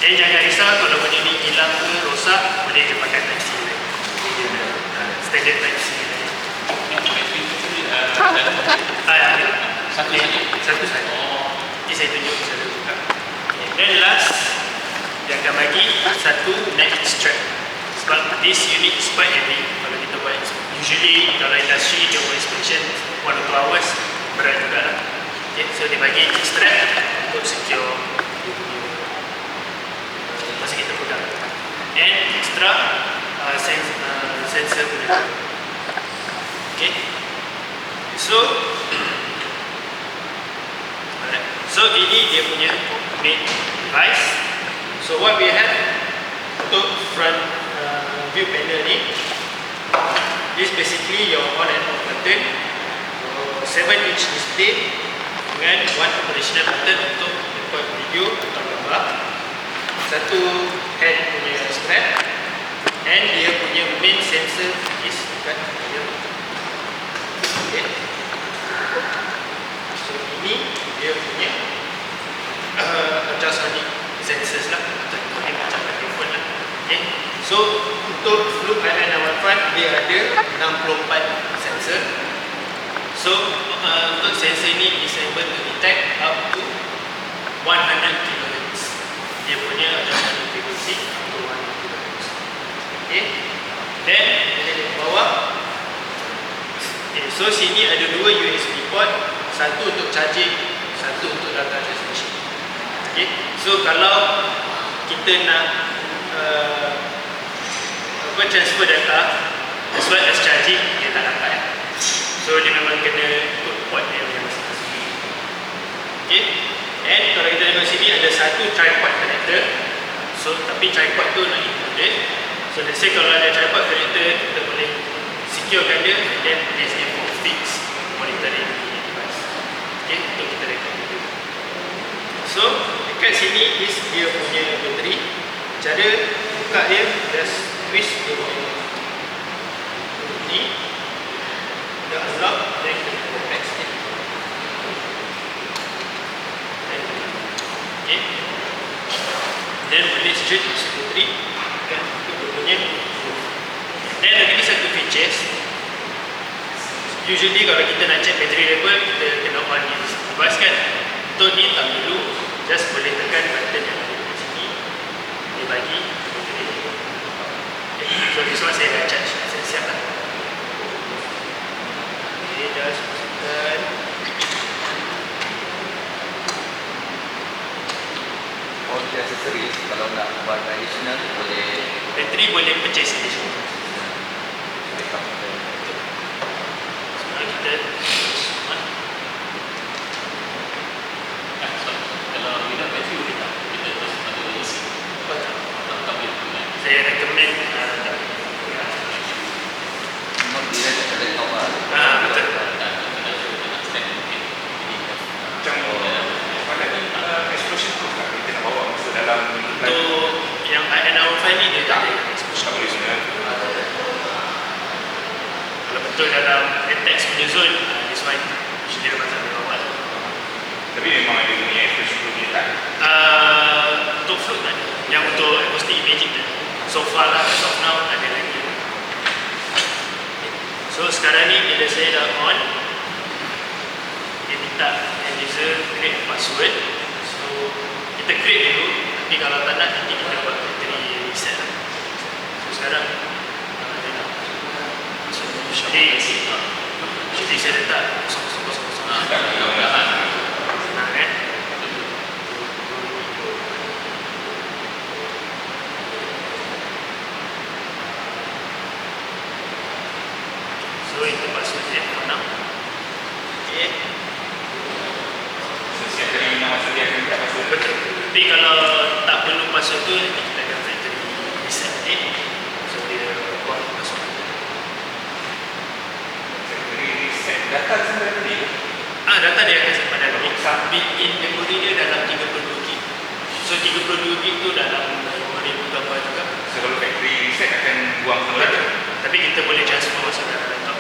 And jangan risau kalau benda ni hilang ke rosak, boleh je pakai Type C lagi. Standard Type C lagi. Satu saja. Ini saya tunjuk saya buka. Then last, dia akan bagi satu neck strap. Sebab this unit is quite heavy. Kalau kita buat, usually kalau industri dia buat inspection 1 or 2 hours, berat juga lah. Okay, so dia bagi strap untuk secure masa kita pegang. And extra sensor punya. Okay. So ini dia punya main device. So what we have untuk front view panel ni, is basically your on and off button, 7-inch display dengan 1 operational button untuk record video atau gambar, satu hand punya strap, and dia punya main sensor is dekat dia. Okay. So ini dia punya adjust sonic sensors lah, macam microphone lah. Okay. So untuk fluke IN awal front dia ada 64 sensor. So untuk sensor ni is able to detect up to 100 kHz. Dia punya adjust sonic frequency untuk 100 kHz. Okay. Then kita di bawah. Okay. So sini ada 2 USB port, satu untuk charging, satu untuk data transmission. Okay. So kalau kita nak transfer data as well as charging, dia tak dapat. So dia memang kena ikut port dia yang masing-masing. Okay. And kalau kita tengok sini ada satu tripod connector. So tapi tripod tu nak included. So let's say kalau ada tripod connector, kita boleh securekan dia and then place dia for fix monitoring device. Okay, untuk kita record video. So dekat sini is dia punya bateri. Cara buka dia, just twist dia punya ni, dia unlock, then kita buka back sikit. Okay. Then boleh straight masuk bateri, kan, dia punya. Then ada lagi satu features. Usually kalau kita nak check battery level, kita kena on ni device kan. Untuk ni tak perlu, just boleh tekan button yang ada di sini, dia bagi battery level. Okay. So this one saya dah charge, saya siap lah. Okay, just masukkan. All the accessories, kalau nak buat additional boleh, Bateri boleh purchase additional. Kita kalau tidak bateri boleh tak? Kita terus ada isi. Tak boleh guna. saya recommend memang dia ada laptop lah. betul. Macam mana explosion proof tak kita nak bawa masuk dalam Untuk yang IN5 ni dia tak ada tak boleh sebenarnya. Kalau betul dalam attacks punya zone, this one usually dapat sampai bawah. Tapi memang ada punya explosion proof ni tak. Untuk float tak ada. Yang untuk acoustic imaging tak ada. So far lah, as of now tak ada lagi. So sekarang ni bila saya dah on, dia minta end user create password. So kita create dulu, tapi kalau tak nak nanti kita buat battery reset lah. So sekarang dia nak jadi saya letak 000. Senang kan? So itu password dia enam. Okay. Sesiap dari minat masuk dia akan minta password. Betul. Tapi kalau tak perlu password tu, nanti kita akan factory reset ni. So dia buat password. Factory reset data sampai tadi. Data dia akan simpan dalam in memory dia dalam 32 GB. So 32 GB tu dalam 2000 gambar juga. So kalau factory reset akan buang semua data. Tapi kita boleh transfer masuk dalam laptop.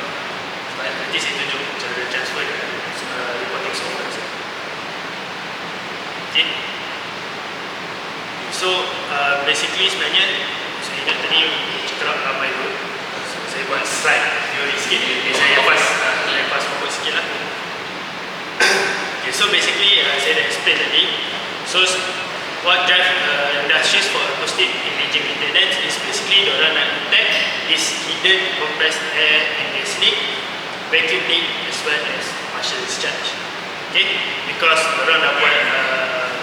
Sebab nanti saya tunjuk cara transfer dengan reporting software. Okay. So So basically sebenarnya saya ingat tadi cakap ramai dulu. Saya buat slide teori sikit. Okay, saya lepas forward sikit lah. Okay, so basically saya dah explain tadi. So what drive industries for acoustic imaging maintenance is basically diorang nak detect this hidden compressed air and gas leak, vacuum leak as well as partial discharge. Okay, because diorang dah buat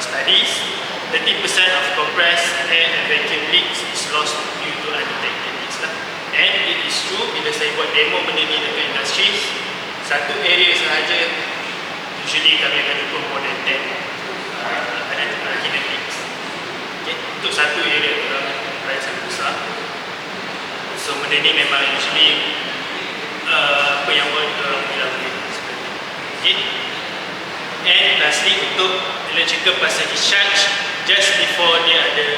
studies, 30% of compressed air and vacuum leaks is lost due to undetected leaks lah. And it is true, bila saya buat demo benda ni dekat industries, satu area sahaja usually kami akan jumpa more than 10 ada hidden leaks. Okay, untuk satu area orang price yang besar. So benda ni memang usually apa yang buat orang bilang sebenarnya. Okay. And lastly untuk electrical partial discharge, just before dia ada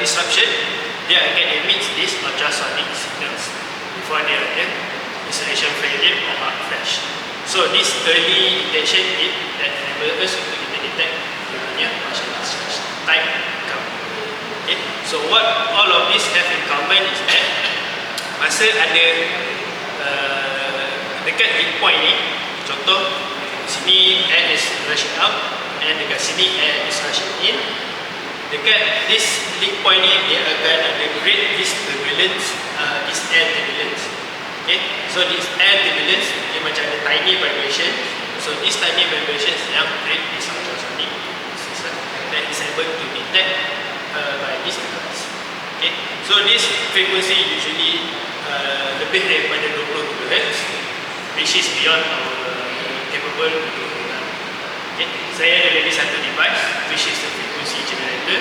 disruption, dia akan emit this ultrasonic signals before dia ada insulation failure or arc flash. So this early detection that enable us untuk kita detect dia punya partial discharge type come. Okay. So what all of this have in common is that masa ada dekat leak point ni, contoh sini air is rushing out and dekat sini air is rushing in. Dekat this leak point ni dia akan ada create this turbulence, this air turbulence. Okay, so this air turbulence dia macam ada tiny vibration. So this tiny vibrations yang create this ultrasonic system that is able to detect by this device. Okay, so this frequency usually lebih daripada 20 kHz, which is beyond our capable to do. Okay, saya ada lagi satu device which is the frequency generator.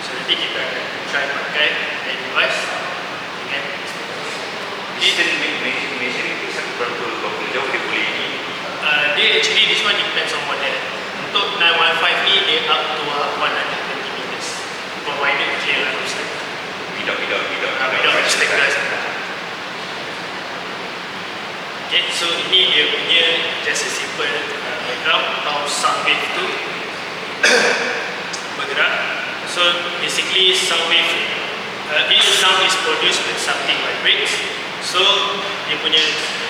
So nanti kita akan try pakai that device dengan Distance measuring tu berapa jauh dia boleh ni? dia actually this one depends on model. Untuk 915 ni dia up to 120 meters provided clear line of sight. Without obstacles. Okay, so ini dia punya just a simple background how sound wave tu bergerak. So basically sound wave, each sound is produced when something vibrates. So dia punya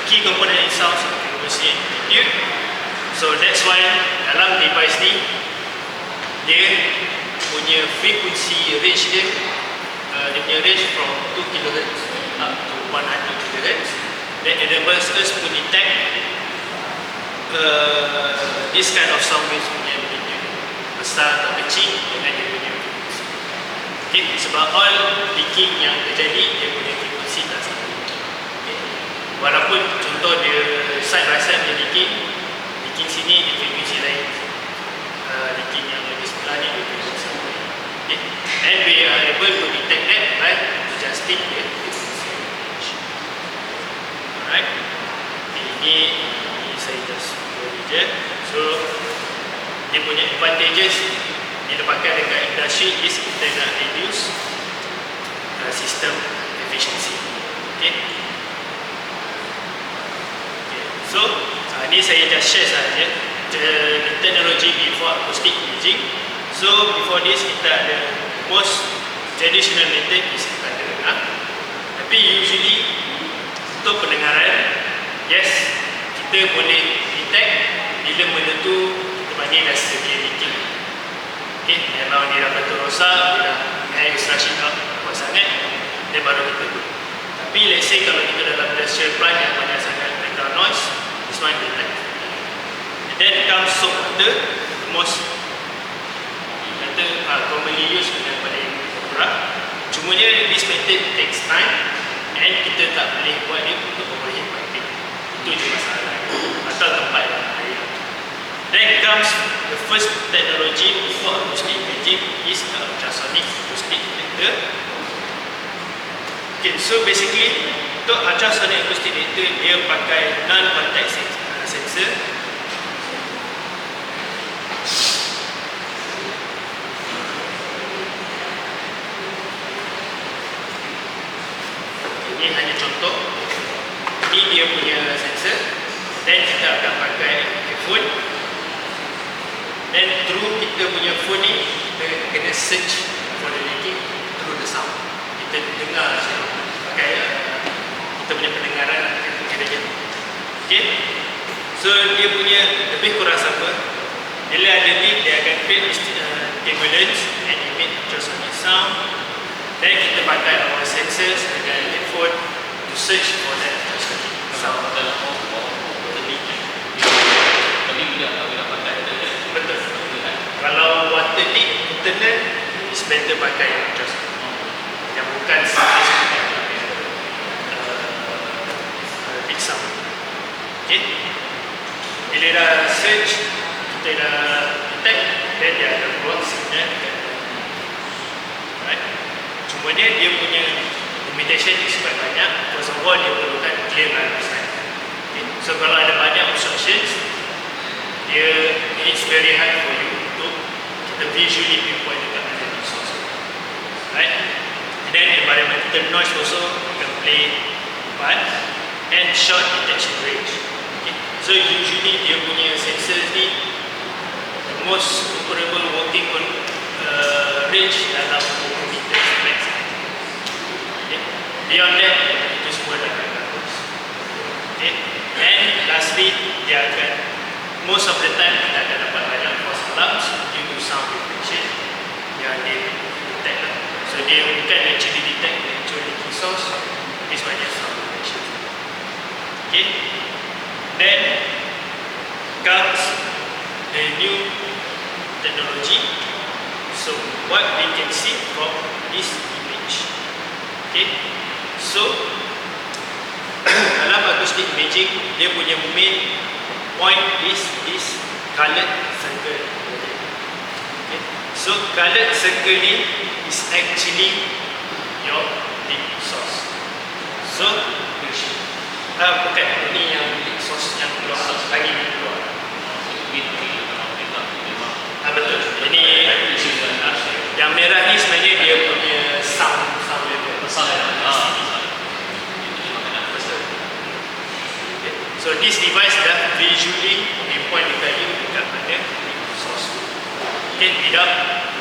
key component in sound is frequency and amplitude. So that's why dalam device ni dia punya frequency range dia punya range from 2 kHz up to 100 kHz that enables us to detect this kind of sound waves punya amplitude besar atau kecil dengan dia punya frequency. Okay, sebab all leaking yang terjadi dia punya frequency tak sama. Okay. Walaupun contoh dia side by side dia leaking sini dia frequency lain, leaking yang lagi sebelah ni dia frequency lain. Okay. And we are able to detect that by adjusting the frequency range. Alright. Okay, ini saya just beri je. So dia punya advantages bila pakai dekat industri is kita nak reduce system efficiency. Okay. So ni saya just share sahaja the technology before acoustic imaging. So before this kita ada most traditional method is kita ada dengar. Tapi usually untuk pendengaran, yes kita boleh detect bila benda tu kita panggil dah severe leaking. Okay, memang dia dah betul rosak, dia dah air is rushing out kuat sangat, dia baru kita buat. Tapi let's say kalau kita dalam industrial plant yang banyak sangat background noise, this one dia tak. And then comes soap water, the most commonly used dengan paling murah. Cumanya this method takes time and kita tak boleh buat dia untuk overhead piping. Itu je masalah. Atau tempat yang air. Then comes the first technology for acoustic imaging is the ultrasonic acoustic detector. Okay, so basically untuk ultrasonic acoustic detector dia pakai non-contact sensor. Ini hanya contoh. Ini dia punya sensor. Dan kita akan pakai headphone through kita punya phone ni, kita kena search for the linking through the sound. Kita dengar pakai kita punya pendengaran kira-kira. Okay, so dia punya lebih kurang sama. Bila ada link, dia akan create stimulants and emit ultrasonic sound. Dan kita pakai our sensors dengan headphone to search for that ultrasonic sound. Dalam terlebih tapi bila pakai Betul. Kalau water leak internet, is better pakai yang ultrasonic, yang bukan big sound. Okay, bila dah search, kita dah detect, then dia akan keluar signal. Right? Cuma dia punya limitation is quite banyak. First of all, dia perlukan clear line of sight. Okay? So kalau ada banyak obstructions, it's very hard for you untuk kita visually pinpoint dekat mana the source. Right? And then environmental noise also can play part, and short detection range. Okay? So usually dia punya sensors ni the most comparable working range dalam 20 meters max. Okay? Beyond that, itu semua dah bagus. Okay? And lastly, dia akan most of the time kita akan dapat banyak false alarms due to sound detection yang dia detect lah. So dia bukan actually detect the actual leaking source, tapi banyak sound detection. Okay, then comes the new technology. So what we can see from this image. Okay, so dalam acoustic imaging, dia punya main point is this coloured circle. Okay. So coloured circle ni is actually your leak source. So bukan, ini yang leak source yang keluar lagi ni keluar. Betul. Ini yang merah ni sebenarnya dia punya sound level. So this device dah visually pinpoint dekat you dekat mana source. Okay, without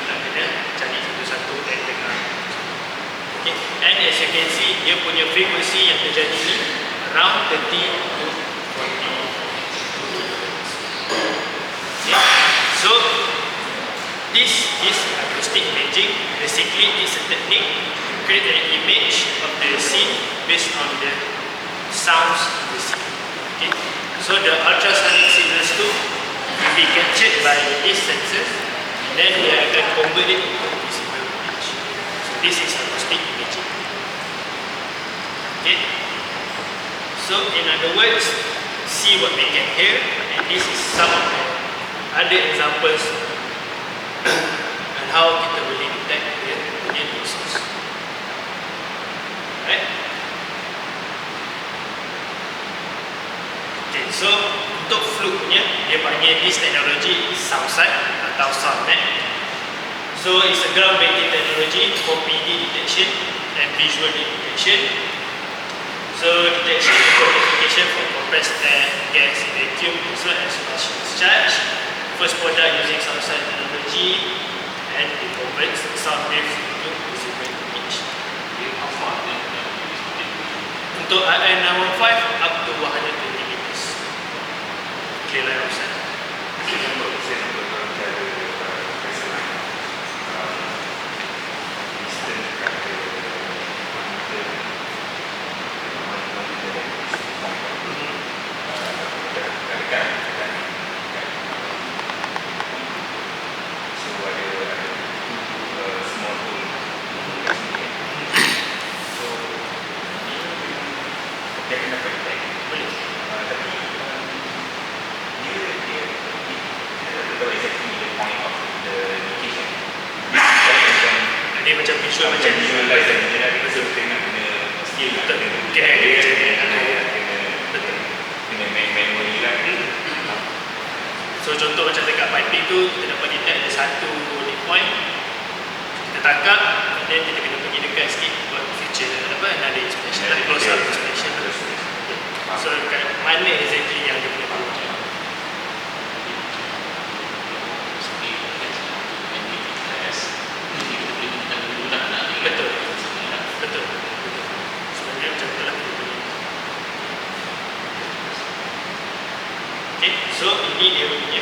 nak kena cari satu-satu dan dengar. Okay, and as you can see, dia punya frequency yang terjadi ni around 30 to 40 kHz. Okay, so this is acoustic imaging. Basically, it's a technique to create an image of the scene based on the sounds of the scene. Okay. So the ultrasonic signals too will be captured by these sensors, and then they akan convert it into visible image. So this is acoustic imaging. Okay. So in other words, see what we can hear, and this is some of the other examples on how kita boleh detect dia punya leak source. Right? Okay, so untuk fluke punya, dia panggil this technology SoundSight atau SoundNet. So it's a groundbreaking technology for PD detection and visual detection. So detection and quantification for compressed air, gas, vacuum, as well as discharge. First product using SoundSight technology, and it converts sound waves into visible image. Untuk RN915 up to 120 meters. Clear line of sight. Dia macam visual macam visualize dan betul dengan kena skill lah, kena manually lah. So contoh macam dekat piping tu, kita dapat detect ada satu leak point, kita tangkap, dan kita kena pergi dekat sikit buat feature apa, another inspection lah, close up inspection lah. So kat mana exactly yang dia boleh buat. Okay, so ini dia punya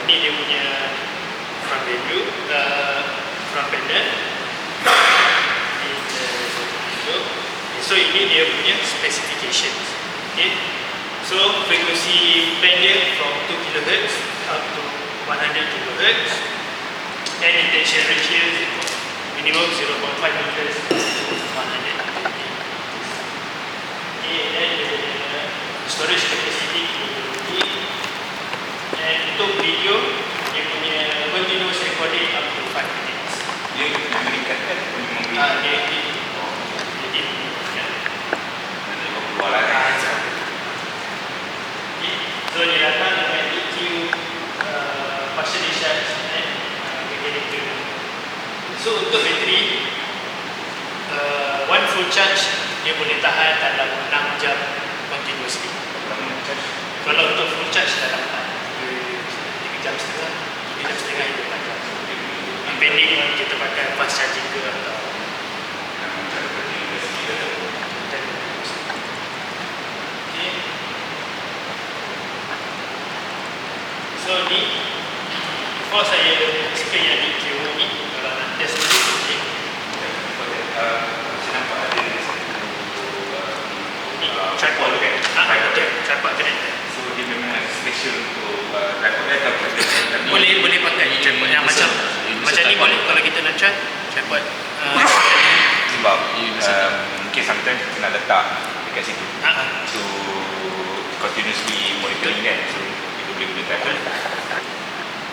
ini dia punya front value, front panel. So ini dia punya specifications. Okay, so frekuensi band dia from 2 kHz up to 100 kHz, and detection ratio minimum 0.5 meters to 100. Okay, and storage capacity 2 GB, and untuk video dia punya continuous recording up to 5 minutes. Dia meningkatkan atau memberi? Jadi Keluar lah. so dia datang dengan EQ partial discharge and mechanical. So untuk bateri, one full charge dia boleh tahan dalam 6 jam continuously. Kalau untuk full charge dalam 3 jam setengah, 3 jam setengah hingga 4 jam, depending on kita pakai fast charging ke atau so ni before saya explain yang EQ ni, kalau nak test dulu okay. Saya nampak ada Ni tripod kan? Betul, tripod connector. So dia memang special untuk tripod atau Boleh pakai tripod yang macam ni boleh kalau kita nak try tripod. sebab mungkin sometimes kita nak letak dekat situ to continuously monitoring kan, so kita boleh guna tripod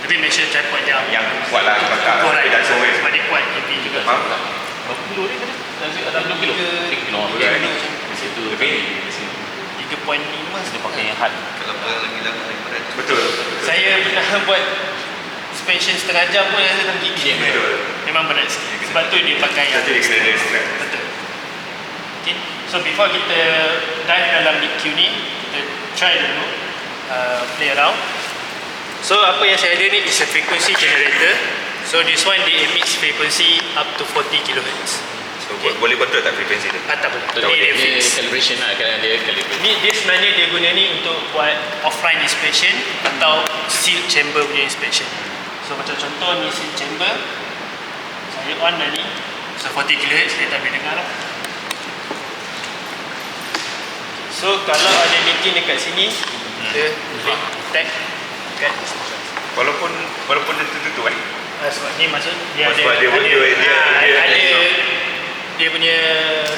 Tapi make sure tripod yang kuat lah, kuat tak so sebab dia kuat heavy juga. faham tak? Berapa kilo ni tadi? Ada 6 kilo? 3 kilo. Situ Lebih. 3.5 Dia pakai yang hard. Kalau perang lagi lama daripada Betul. Saya pernah buat suspension setengah jam pun saya tak gigit. Betul. Memang berat sikit. Sebab tu dia pakai yang Jadi dia kena strap. betul. Okay. So before kita dive dalam EQ ni, kita try dulu play around. So apa yang saya ada ni is a frequency generator. So this one dia emits frequency up to 40 kHz. So boleh control tak frekuensi tu? Tak boleh. Betul, Dia dia fix. calibration lah, kadang dia calibration. Ni dia sebenarnya dia guna ni untuk buat offline inspection atau sealed chamber punya inspection. So macam contoh ni sealed chamber, saya on dah ni, so 40 kHz dia tak boleh dengar lah. So kalau ada leaking dekat sini, kita boleh detect kan. Walaupun dia tertutup kan? Sebab ni maksud dia ada Sebab dia dia punya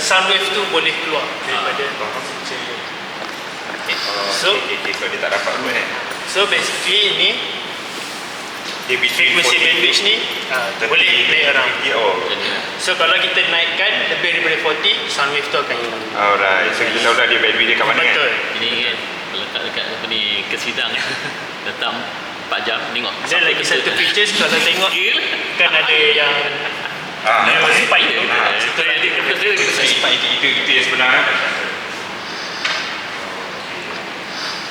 sound wave tu boleh keluar daripada So so dia tak dapat pun kan? So basically ni Dia frequency bandwidth ni boleh play around. Oh. So kalau kita naikkan lebih daripada 40, sound wave tu akan hilang. Alright, so kita tahu dah dia bandwidth dia kat mana kan? Betul. Ini kan, kalau letak dekat apa ni, ke sidang letak 4 jam, tengok. Dan lagi satu features kalau tengok kan ada yang spike dia. Itu yang dia kena Itu yang sebenar.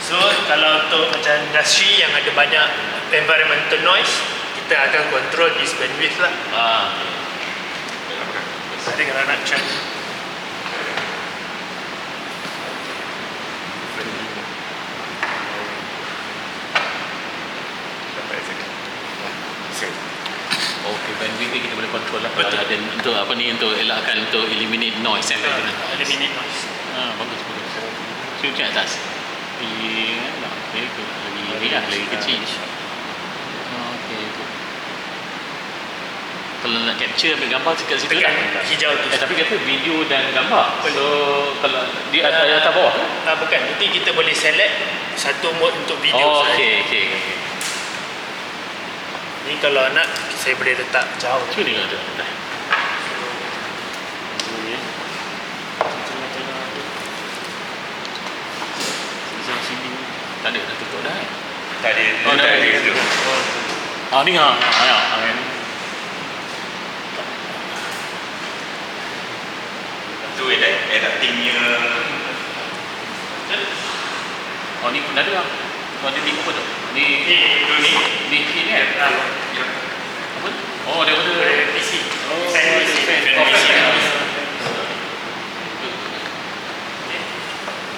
So kalau untuk macam industri yang ada banyak environmental noise, kita akan control this bandwidth lah. Jadi kalau nak check Okay, bandwidth ni kita boleh control lah. Betul. Dan untuk apa ni, untuk elakkan, untuk eliminate noise kan. eliminate noise. Bagus. So macam atas. Lagi kecil. Okay. Kalau nak capture ambil gambar kat situ Tekan lah. hijau tu. Tapi kata video dan gambar. So kalau di atas bawah tu. Bukan, nanti kita boleh select satu mode untuk video Oh, sahaja. okay. Ni kalau nak saya boleh letak jauh. Cuba tengok tu. Dah. Tak ada, dah tutup dah kan? Tak ada. Oh, Tak dah. ada situ. Ni Tu adaptingnya. ni pun ada lah. Ada ni apa tu? Ni ni kan? Apa? Oh, daripada PC. Oh, Fan PC. fan PC.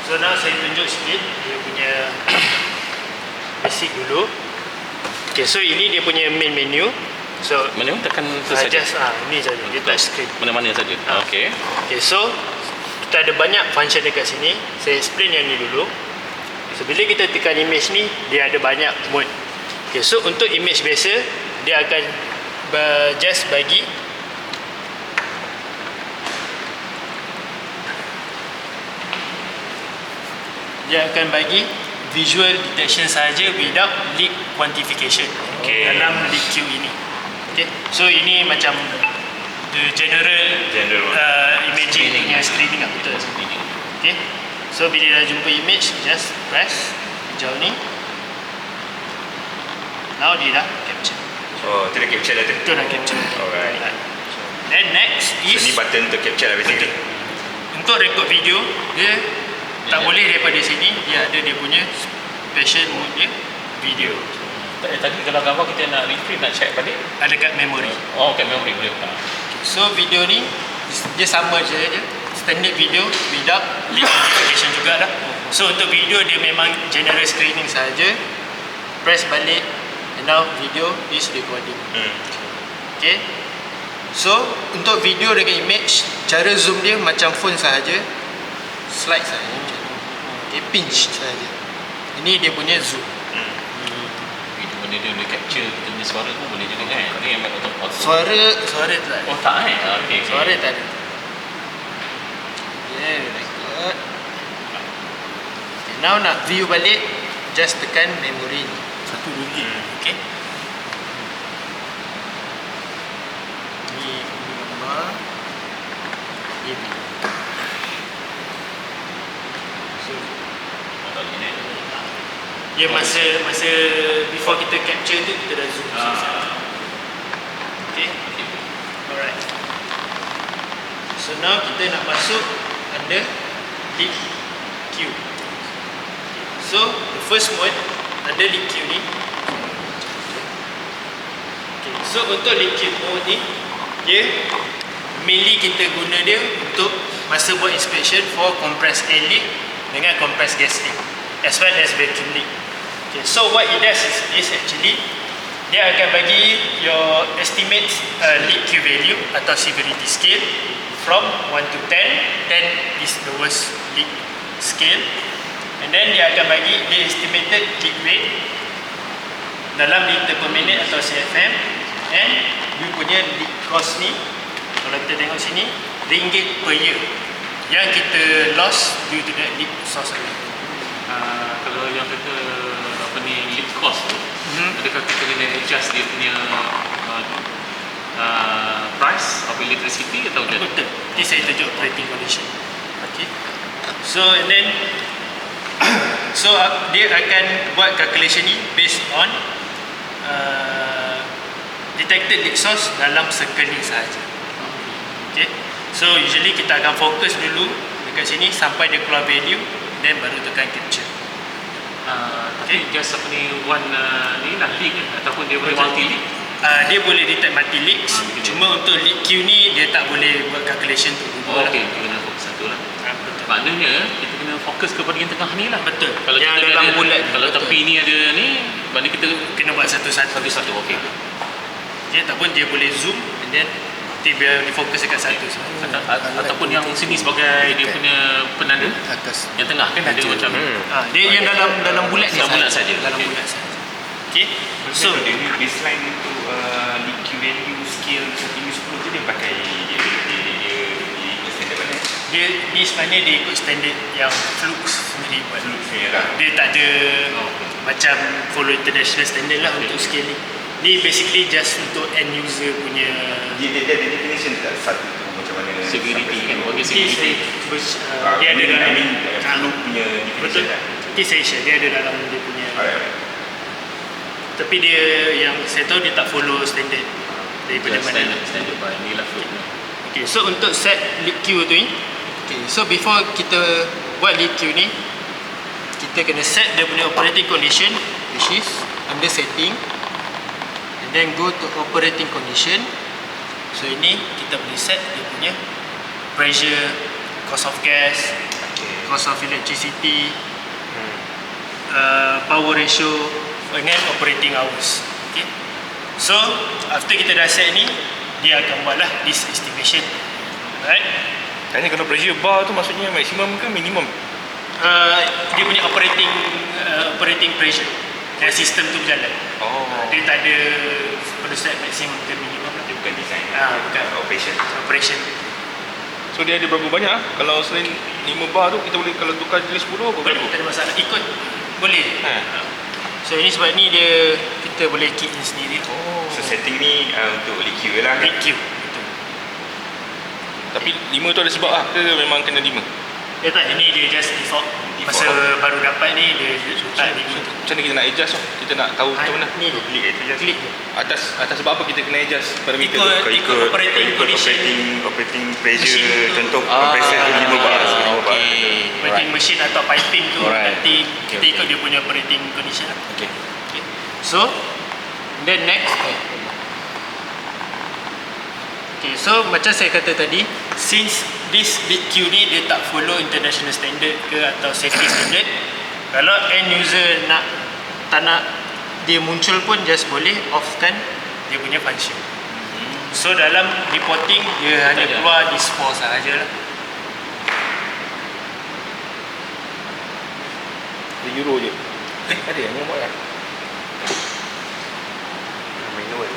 So now saya tunjuk sikit dia punya basic dulu. Okay, so ini dia punya main menu. So Mana tekan tu saja. just ni saja, dia touch screen. Mana-mana saja. Okey. Okay, so kita ada banyak function dekat sini. Saya explain yang ni dulu. So bila kita tekan image ni, dia ada banyak mode. Okay, so untuk image biasa, dia akan just bagi visual detection saja without leak quantification dalam leak queue ini. Okay, so ini macam the general imaging punya screening lah, betul. Okay, so bila dah jumpa image, just press hijau ni. Now dia dah capture. Oh, tu dah capture dah tu. Itu dah capture. Alright. Then next is So ni button untuk capture lah basically. untuk record video, dia tak boleh daripada sini, dia ada dia punya special mode dia, video. Tadi kalau gambar kita nak retrieve, nak check balik. Ada kat memory. Oh, kat memory boleh. So video ni dia sama je standard video without leak quantification jugalah. So untuk video dia memang general screening saja. Press balik and now video is recording. Okay. So untuk video dengan image, cara zoom dia macam phone sahaja. Slide sahaja macam ni. Okay, pinch sahaja. Ini dia punya zoom. Itu benda dia boleh capture kita punya suara pun boleh juga kan. Ni yang auto. Suara tak ada. Oh tak okey. Suara tak ada. Yeah, record. Okay, now nak view balik, just tekan memory ni. Satu lagi. Okay. Ni gambar. Ini. So, dia masa before kita capture tu kita dah zoom. Okay. Alright. So now kita nak masuk under leak queue. So the first mode under leak queue ni. Okay. So untuk leak queue mode ni, dia mainly kita guna dia untuk masa buat inspection for compressed air leak dengan compressed gas leak, as well as vacuum leak. Okay. So what it does is actually dia akan bagi your estimate leak queue value atau severity scale from 1 to 10. 10 is the worst leak scale, and then dia akan bagi dia estimated leak rate dalam liter per minute atau CFM, and you punya leak cost ni kalau kita tengok sini ringgit per year yang kita lost due to that leak source. Kalau yang kata apa ni leak cost tu, adakah kita kena adjust dia punya price of electricity atau macam? Betul. Nanti saya tunjuk operating condition. Okay. So and then dia akan buat calculation ni based on detected leak source dalam circle ni sahaja. Okay. So usually kita akan fokus dulu dekat sini sampai dia keluar value, then baru tekan capture. Tapi just apa ni one ni lah leak ataupun dia boleh multi leak? Dia boleh detect multi leaks, cuma untuk leak queue ni dia tak boleh buat calculation tu dulu. Okey, kita kena fokus satu lah. Maknanya kita kena fokus kepada yang tengah ni lah. Betul. Kalau yang kita dalam ada, bulat, kalau betul. tepi ni ada ni, maknanya kita kena buat satu-satu. okey. Okay, ataupun dia boleh zoom and then dia difokus dekat satu. Ataupun yang sini sebagai dia punya penanda atas yang tengah kan ada macam Dia yang dalam bulat ni. dalam bulat saja. Dalam Okey. bulat saja. Okay. So dia ni baseline untuk leak queue value scale 1/10 tu dia pakai dia ikut standard mana? dia ni sebenarnya dia ikut standard yang Flux sendiri buat. Flux ni lah. Dia tak ada macam follow international standard lah untuk scale ni. Ni basically just untuk end user punya. Dia ada definition tak satu tu macam mana Severity kan, bagi Nanti severity. dia ada dalam Flux punya betul. definition lah. Nanti saya share, dia ada dalam dia punya. Alright. Tapi dia yang saya tahu dia tak follow standard daripada mana. Standard by ni lah Flux. Okay, so untuk set leak queue tu ni, okay, so before kita buat leak queue ni, kita kena set dia punya operating condition, which is under setting, and then go to operating condition. So ini kita boleh set dia punya pressure cost of gas, cost of electricity, power ratio dengan operating hours. Okay. So after kita dah set ni, dia akan buatlah this estimation. Right? Tanya kalau pressure bar tu maksudnya maksimum ke minimum? Dia punya operating pressure dan sistem tu berjalan. Dia tak ada pada set maksimum ke minimum lah. Dia bukan design. Bukan operation. So dia ada berapa banyak? Kalau selain 5 bar tu kita boleh, kalau tukar jadi 10 apa Boleh, berapa? tak ada masalah. Ikut boleh. So ini sebab ni kita boleh key in sendiri. So setting ni untuk lead queue lah. Lead queue. Betul. Tapi 5 tu ada sebab lah ke memang kena 5? Ya tak, ini dia just default. Masa baru dapat ni dia letak 5 tu. Macam mana kita nak adjust tu? Kita nak tahu macam mana? Ni tu. Klik je. Atas sebab apa kita kena adjust parameter tu? Ikut operating condition. Operating pressure Machine tu. contoh compressor tu 5 bar. Operating machine atau piping tu nanti kita Okay. ikut dia punya operating condition lah. Okay. So then next, so macam saya kata tadi, since this lead queue ni dia tak follow international standard ke atau safety standard, kalau end user tak nak dia muncul pun just boleh offkan dia punya function. So dalam reporting dia hanya keluar this false sahaja lah. Euro je. Ada yang buat kan? Manual.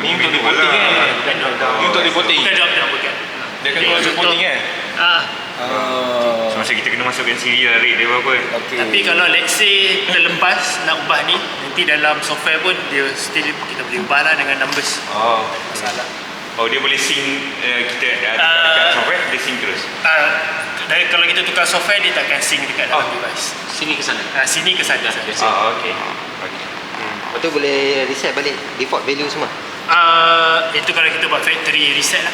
Ni untuk reporting kan? Ni untuk reporting. Bukan job bukan. Dia akan keluar reporting kan? So masa kita kena masukkan serial rate dia berapa kan? Tapi kalau let's say terlepas nak ubah ni, nanti dalam software pun dia still kita boleh ubah lah dengan numbers. Masalah. Dia boleh sync kita dekat software, dia sync terus. Dan kalau kita tukar software dia takkan sync dekat dalam device. Sini ke sana. Sini ke sana. Okay. Lepas tu boleh reset balik default value semua. Itu kalau kita buat factory reset lah.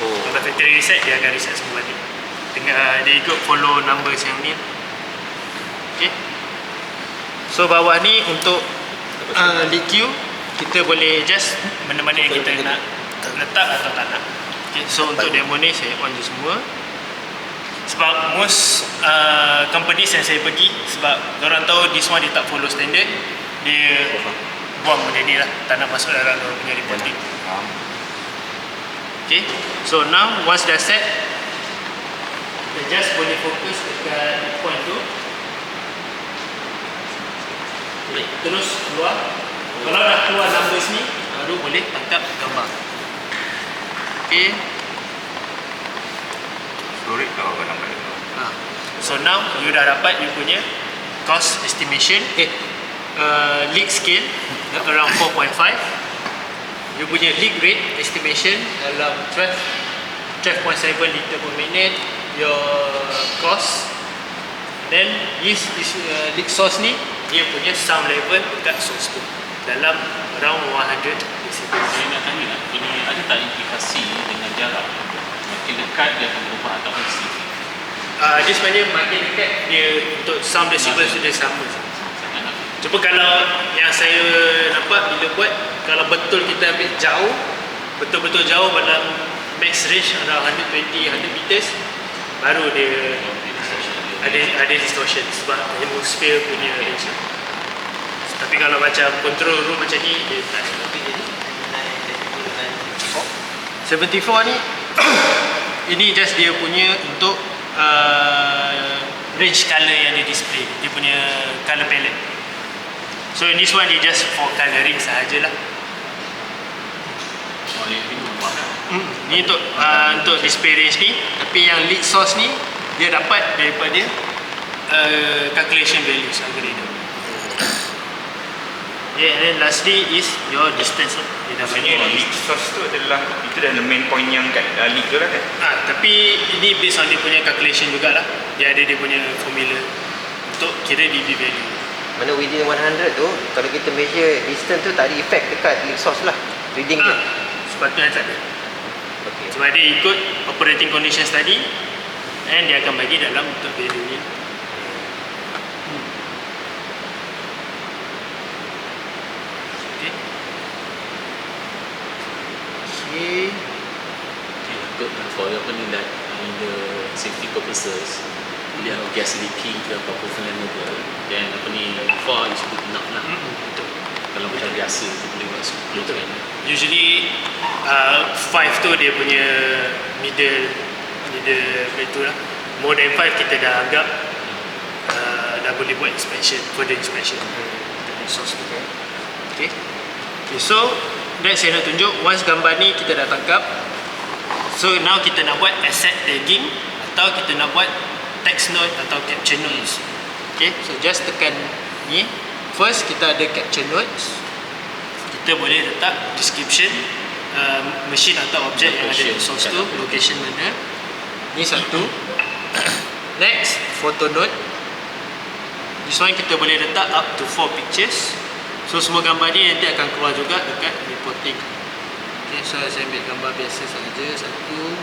Kalau factory reset dia akan reset semua balik. Dia ikut follow numbers yang ni. Okay. So bawah ni untuk lead queue kita boleh adjust mana-mana yang kita nak letak atau tak nak. Okay. So untuk demo ni saya on je semua. Sebab most companies yang saya pergi, sebab orang tahu this one dia tak follow standard, dia buang benda ni lah, tak nak masuk dalam punya reporting. Okay, so now once dah set, kita just boleh fokus dekat point tu. Okay, terus keluar. Kalau dah keluar numbers ni, baru boleh tangkap gambar. Okay. Storage kau akan nampak. So now you dah dapat you punya cost estimation, leak scale around 4.5. You punya leak rate estimation dalam 12.7 liter per minute. Your cost, then this leak source ni dia punya sound level dekat source tu dalam around 100 decibel. Saya nak tanya lah, ini ada tak implikasi dengan jarak? Makin dekat dia akan berubah ataupun CV? Dia sebenarnya makin dekat dia untuk sound decibel sudah sama. Cuma kalau yang saya nampak bila buat, kalau betul kita ambil jauh, betul-betul jauh dalam max range around 120-100 meters, baru dia ada distortion sebab atmosphere punya range. Tapi kalau macam control room macam ni, dia tak ada. 74 ni ini just dia punya untuk range color yang dia display, dia punya color palette. So in this one dia just for coloring sahajalah. Ni untuk display range ni, tapi yang lead source ni dia dapat daripada calculation values algorithm. Yeah, and then lastly is your distance lah. Maksudnya lead source tu adalah, itu dah main point yang kat lead tu lah kan? Tapi ini based on dia punya calculation jugalah. Dia ada dia punya formula untuk kira dB value. Mana within 100 tu, kalau kita measure distance tu tak ada effect dekat lead source lah, reading dia. Sepatutnya tak ada. Sebab dia ikut operating conditions tadi, and dia akan bagi dalam untuk value ni. untuk for apa ni like in the safety purposes, dia gas leaking ke apa-apa flammable, then apa ni 4 is good enough lah. Betul. Kalau macam biasa tu boleh buat 10 kan. Usually 5 tu dia punya middle itu lah. More than 5 kita dah anggap dah boleh buat further inspection. Source tu. Okay. So that's saya nak tunjuk. Once gambar ni kita dah tangkap, so now kita nak buat asset tagging atau kita nak buat text note atau capture notes. Okay, so just tekan ni. First kita ada capture notes. Kita boleh letak description machine atau objek yang ada di source tu, location mana. Ni satu. Next, photo note. This one kita boleh letak up to 4 pictures. So semua gambar ni nanti akan keluar juga dekat reporting. Okay, so saya ambil gambar biasa saja, satu.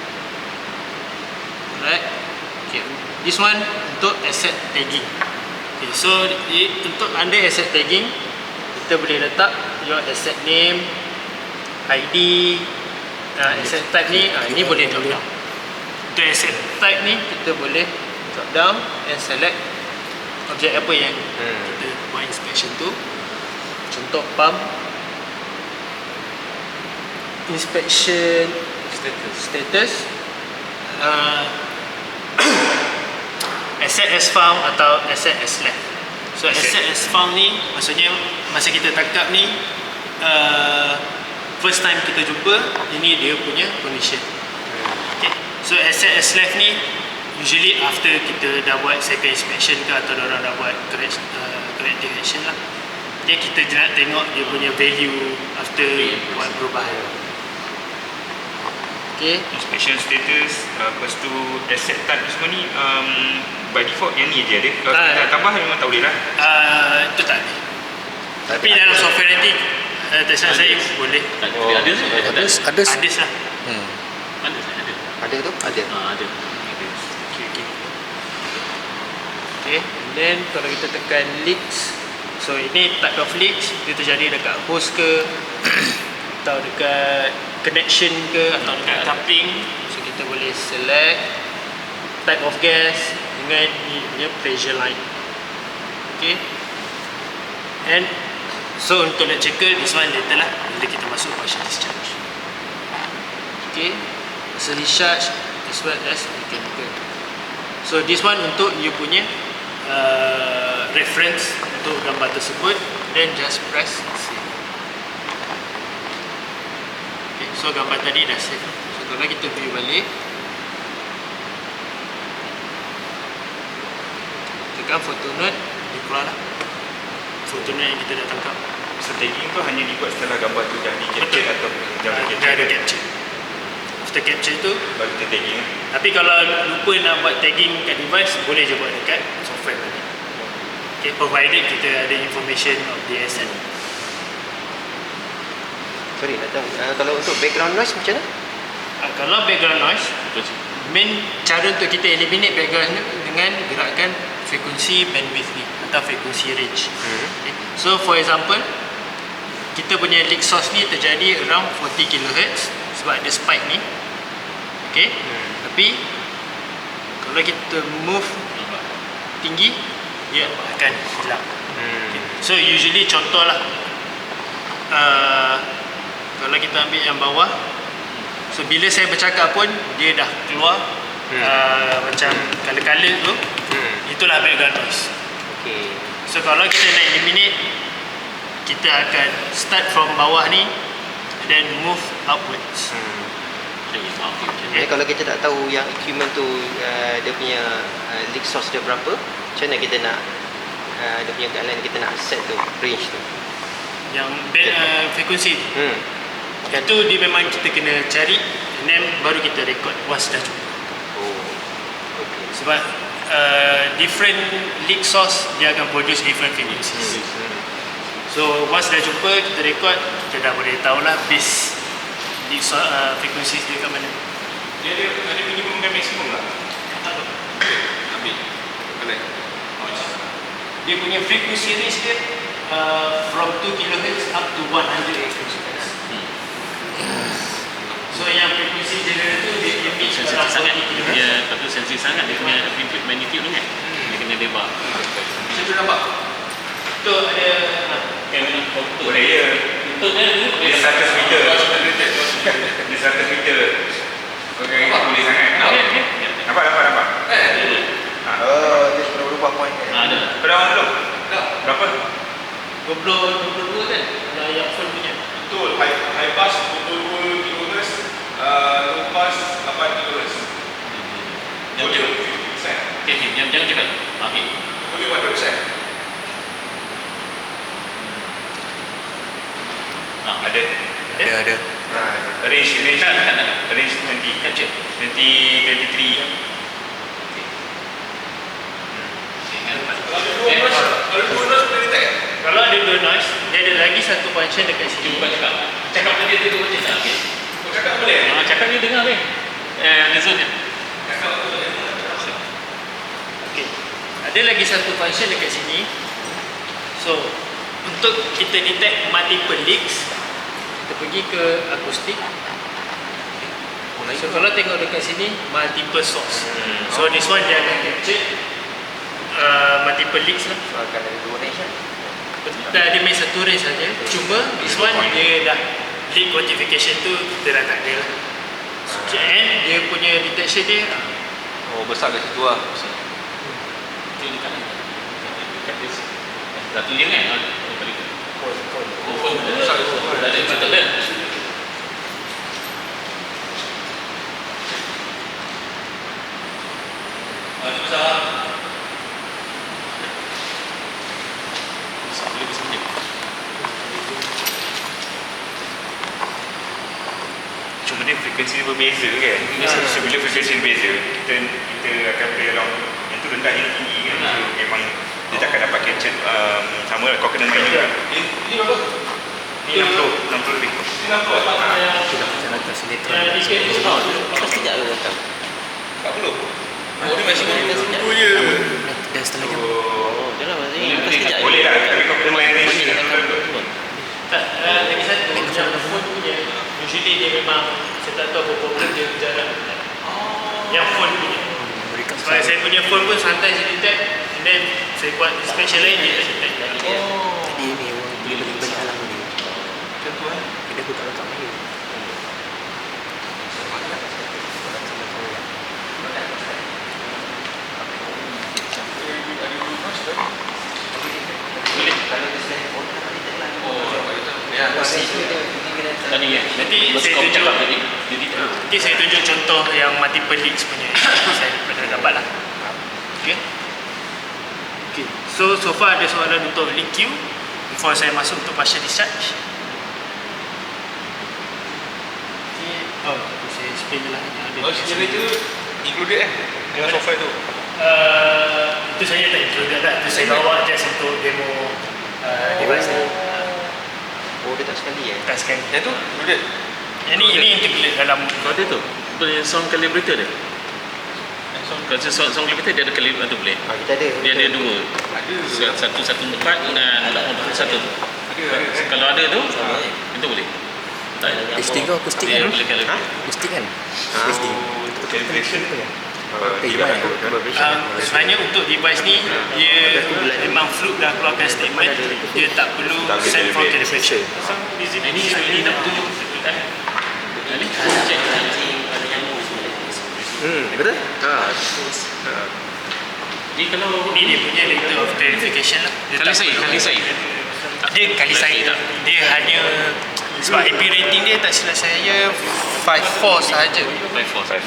Alright. Okay, this one untuk asset tagging. Okay, so untuk under asset tagging, kita boleh letak your asset name, ID, asset type ni, ni boleh drop down. Untuk asset type ni, kita boleh drop down and select objek apa yang kita buat inspection tu. Contoh pump, inspection status, asset as found atau asset as left. So asset as found ni maksudnya masa kita tangkap ni first time kita jumpa, ini dia punya condition. Okay. So asset as left ni usually after kita dah buat second inspection ke atau orang dah buat corrective action lah. Jadi kita nak tengok dia punya value after buat perubahan. Okay. Inspection status, lepas tu asset type semua ni by default yang ni je ada. Kalau kita nak tambah memang tak boleh lah. Itu tak ada. Tapi dalam software nanti terserah saya boleh. Ada Ada. Ada lah. Ada tu? Ada. Ada. Okay. And then kalau kita tekan leaks, so ini type of leaks dia terjadi dekat host ke atau dekat connection ke atau dekat coupling. So kita boleh select type of gas dengan ni punya pressure line. Okay. And so untuk nak checker this one later lah bila kita masuk partial discharge. Okay. Partial discharge as well as mechanical. So this one untuk you punya reference untuk gambar tersebut, then just press save. Okay, so gambar tadi dah save. So kalau kita view balik, tekan photo note, dia keluar lah photo note yang kita dah tangkap. So tagging tu hanya dibuat setelah gambar tu dah di-capture atau jangan dah ada capture. After capture tu baru kita tagging. Tapi kalau lupa nak buat tagging kat device, boleh je buat dekat software tadi. Okay, provided kita ada information of the asset. Sorry, nak tahu. Kalau untuk background noise macam mana? Kalau background noise, main cara untuk kita eliminate background noise dengan gerakkan frekuensi bandwidth ni atau frekuensi range. Okay. So for example, kita punya leak source ni terjadi around 40 kHz sebab ada spike ni. Okay. Tapi kalau kita move tinggi, dia akan hilang. Okay. So usually contohlah kalau kita ambil yang bawah, so bila saya bercakap pun dia dah keluar macam color-color tu, itulah background noise. Okay. So kalau kita nak eliminate, kita akan start from bawah ni then move upwards. Jadi kalau kita tak tahu yang equipment tu dia punya leak source dia berapa, macam mana kita nak dia punya guideline kita nak set tu range tu? Yang frekuensi itu dia memang kita kena cari and then baru kita record once dah jumpa. Okay. Sebab different leak source dia akan produce different frequencies. So once dah jumpa, kita record, kita dah boleh tahulah base leak source frequencies dia kat mana. Dia ada minimum dan maksimum lah. Ambil. Boleh. Dia punya frequency range dia from 2 kHz up to 100 kHz. So yang frekuensi general tu dia sensitif sangat. Dia punya patut sensitif sangat. Dia punya amplitude magnitude ni kan. Dia kena lebar. Macam tu nampak? Tu ada Kamera foto. Boleh ya. Untuk dia Dia 100 meter. Dia 100 meter. Okey, boleh sangat. Nampak. Oh, dia sudah berubah point kan. ada. Kau dah on belum? dah. Berapa? 22 kan? Kalau yang full punya. Betul. High pass 22 kHz, low pass 8 kHz. Boleh 50%. Okey, jangan cakap. Okey. Boleh 100%. Ada. Ada. Range Tak. range 20 Capture. 2023. Kalau ada dua noise, dia ada lagi satu function dekat sini. Cuba cakap. Cakap dia tu macam tak okey. Kau cakap boleh? Cakap dia dengar weh. Ada zone dia. Okay. Ada lagi satu function dekat sini. So, untuk kita detect multiple leaks, kita pergi ke akustik. So, kalau tengok dekat sini, multiple source. So, this one dia akan capture multiple leaks lah. So akan ada dua range kan. Dia main satu range saja. Cuma, this one dia dah leak quantification tu kita dah tak ada lah. And dia punya detection dia Oh, besar kat situ lah. Dia dekat mana? Dekat dia. Satu dia kan? Oh, besar. Dah ada betul kan? Ini besar. Boleh bisa pinjam. Cuma dia frekuensi dia berbeza kan. So bila frekuensi berbeza, kita akan play along yang tu rendah yang tinggi kan. So, memang dia takkan dapat capture sama lah. Kau kena main juga. Ini berapa? Ni 60 lebih. Ini 60 apa yang Sudah macam atas sinetron. di sini semua. Atas sekejap ke datang? 40. Oh, ni masih Oh je. Dah setengah jam. Oh, Oh, dah lah maksudnya. Atas sekejap. Boleh lah, tapi kau kena main range. tak, lagi satu yang phone punya usually dia memang saya tak tahu apa problem dia jarang yang phone punya. Sebab saya punya phone pun santai saya detect, and then saya buat inspection lain dia tak detect. Jadi ni orang boleh bagi banyak alam ni. Macam tu kan. Kita aku tak letak main. Boleh. Kalau dia selain phone tak boleh detect lah. Ya, Masih tu dia pergi kena Tadi ya. Nanti saya kau tunjuk. cakap tadi. Jadi tak. Nanti saya tunjuk contoh yang multiple leaks punya. Saya pernah gambar lah. Okay. Okay. So far ada soalan untuk leak queue before saya masuk untuk partial discharge. Okay. Oh, saya explain lah yang ada. Oh, generator included dengan software tu. Itu saya tak included lah. Itu saya bawa just untuk demo device ni. Oh, dia tak sekali Tak scan. Yang tu included. Yang ni integrate dalam. Kau ada tu. Boleh sound calibrator dia. Kalau sound calibrator dia ada calibrator tu boleh. Kita ada. Dia ada dua. Satu tempat dan satu tu. Kalau ada tu, itu boleh. Tak ada. Akustik ke akustik Dia kan? boleh calibrate. Akustik kan? Ah, Akustik. Calibration. Gimana? Sebenarnya untuk device ni dia memang Fluke dah keluarkan statement dia tak perlu send for calibration. Ini sekali nak tunjuk. Ini cek. Betul? Ni kalau Ni dia punya letter of clarification lah. Dia kali tak saya, perlu- kali saya. Dia kali saya tak. Dia hanya sebab IP rating dia tak silap saya 5.4 sahaja.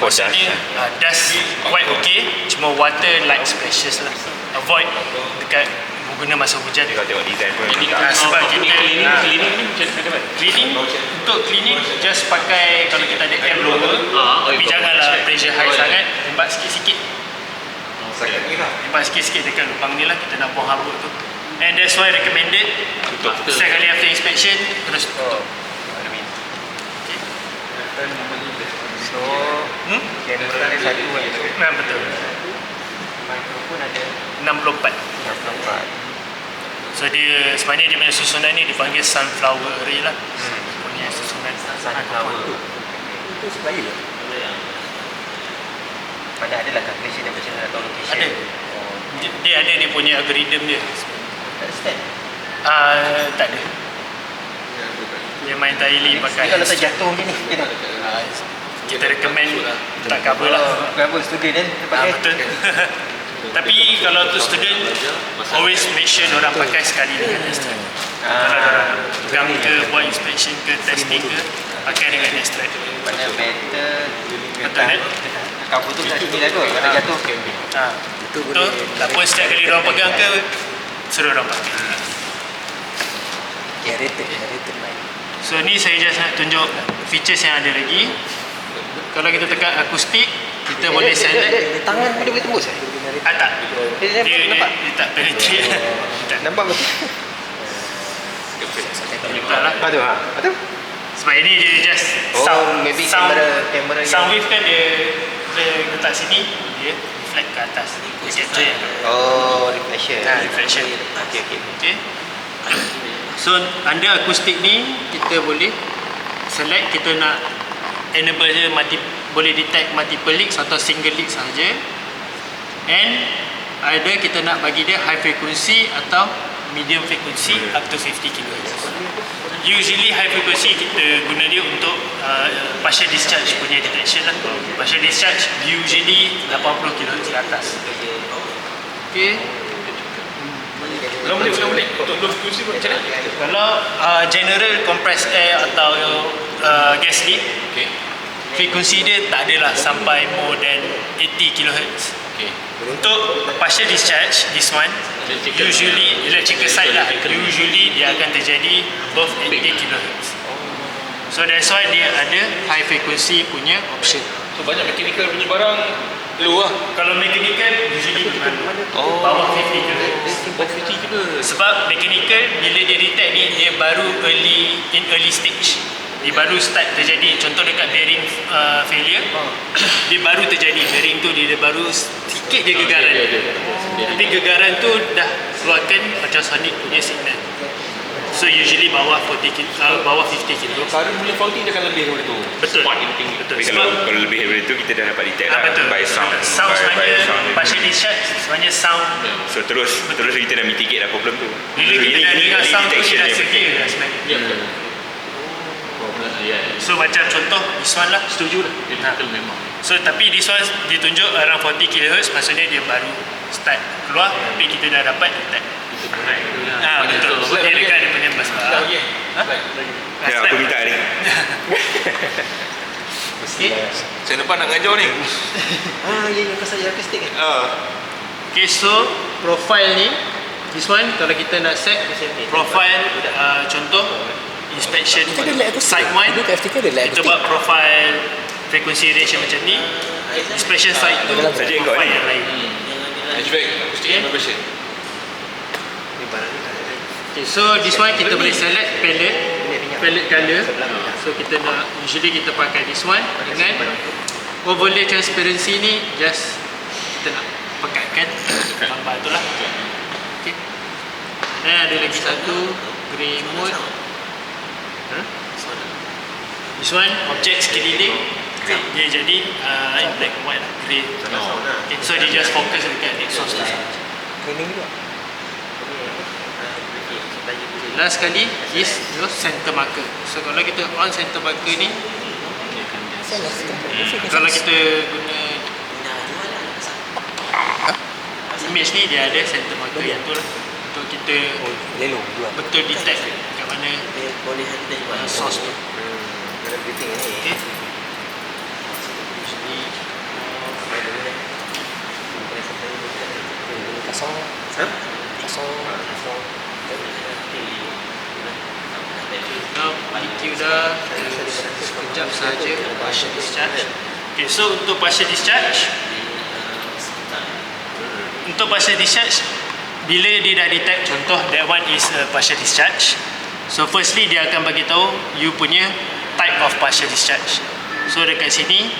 Maksudnya dust quite okay, cuma water light splashes lah. Avoid dekat guna masa hujan. Kau tengok design pun. Sebab kita cleaning ni macam mana? cleaning, untuk cleaning just pakai kalau kita ada air blower, tapi janganlah pressure high sangat, tembak sikit-sikit. Sakit ni lah. Tembak sikit-sikit dekat lubang ni lah, kita nak buang habuk tu. And that's why recommended sekali after inspection terus tutup. So, kamera ni satu kan. Nah, betul. Mikrofon ada 64. 64. So dia sebenarnya dia punya susunan ni dipanggil sunflower array lah. Punya susunan Sunflower. Itu supplier ke? Mana adalah calculation yang macam nak tahu location? Ada. Oh, Dia ada dia punya algorithm dia. tak understand. Tak ada. Dia main entirely pakai. Kalau tak jatuh macam ni, kita Kita recommend tak cover lah. cover student kan pakai. Betul. Tapi kalau untuk student, always make sure orang pakai sekali dengan extract. Kalau orang pegang ke, buat inspection ke, testing ke, pakai dengan extract. Mana better Betul kan? cover tu kat sini lah kot. Kalau jatuh. Betul. Tak pun setiap kali orang pegang ke, suruh orang pakai. Rated mic. So ni saya just nak tunjuk features yang ada lagi. Kalau kita tekan akustik, kita boleh select. Tangan pun dia boleh tembus. Tak. Dia nampak? Dia tak penetrate. Tak. Nampak betul. Nampak lah. Apa tu? Apa tu? Sebab ini dia just Oh, sound. maybe sound, kamera sound yang- wave kan dia letak sini, dia reflect ke atas. Dia capture yang Oh, reflection. reflection. Okey. Okay. So under akustik ni kita boleh select kita nak enable je boleh detect multiple leaks atau single leak saja. And either kita nak bagi dia high frequency atau medium frequency up to 50 kHz. Usually high frequency kita guna dia untuk partial discharge punya detection lah. Partial discharge usually 80 kHz ke atas. Okay. Ulang balik. Untuk low frequency pun macam mana? Kalau general compressed air atau gas leak, Okay. frekuensi dia tak adalah sampai more than 80 kHz. Okay. Untuk partial discharge, this one usually electrical side lah, usually dia akan terjadi above 80 kHz. So that's why dia ada high frequency punya option. So banyak mechanical punya barang low lah. Kalau mechanical usually bawah 50 kHz. Bawah 50 ke? Sebab mechanical bila dia detect ni dia baru early stage. Dia baru start terjadi, contoh dekat bearing failure, dia baru terjadi, bearing tu dia baru sikit je gegaran. Tapi gegaran tu dah keluarkan ultrasonic punya signal. So usually bawah 50 kilo. Current mula faulty dia akan lebih daripada tu. Betul. Spot yang tinggi. Betul. Tapi Sebab kalau lebih daripada tu kita dah dapat detect lah. betul. By sound. Sound By sebenarnya sound. partial discharge sebenarnya sound. So terus kita dah mitigate lah problem tu. Bila kita dah dengar sound tu detection dia dah yang severe penting. dah sebenarnya. Ya, betul. Problem, ya. So macam contoh this one lah, setuju lah. Betul memang. So tapi this one ditunjuk around 40 kHz, maksudnya dia baru start keluar tapi kita dah dapat detect. Itu benar. Betul. Dia dekat dia punya bus bar. Ya, aku minta ni. Saya depan nak ngajar ni. Yang pasal akustik kan? Okay, so profile ni, this one kalau kita nak set profile, contoh inspection site 1, kita buat profile frequency range yang macam ni. Inspection site tu Saja yang kau profile ni. yang lain. Hatchback, acoustic vibration. Okay, so this one kita boleh select palette color. So kita nak, usually kita pakai this one dengan overlay transparency ni, just kita nak pekatkan gambar tu lah. Okay. Dan ada lagi satu grey mode. This one object sekeliling dia jadi in black and white lah, grey. Okay, so dia just fokus dekat exhaust tu. Last sekali is your center marker. So kalau kita on center marker ni, kalau kita guna image ni, dia ada center marker yang tu lah, untuk kita betul detect kat mana source tu. Okay. Now EQ dah sekejap saja partial discharge. Okay, so untuk partial discharge, bila dia dah detect, contoh that one is a partial discharge. So firstly dia akan bagi tahu you punya type of partial discharge. So dekat sini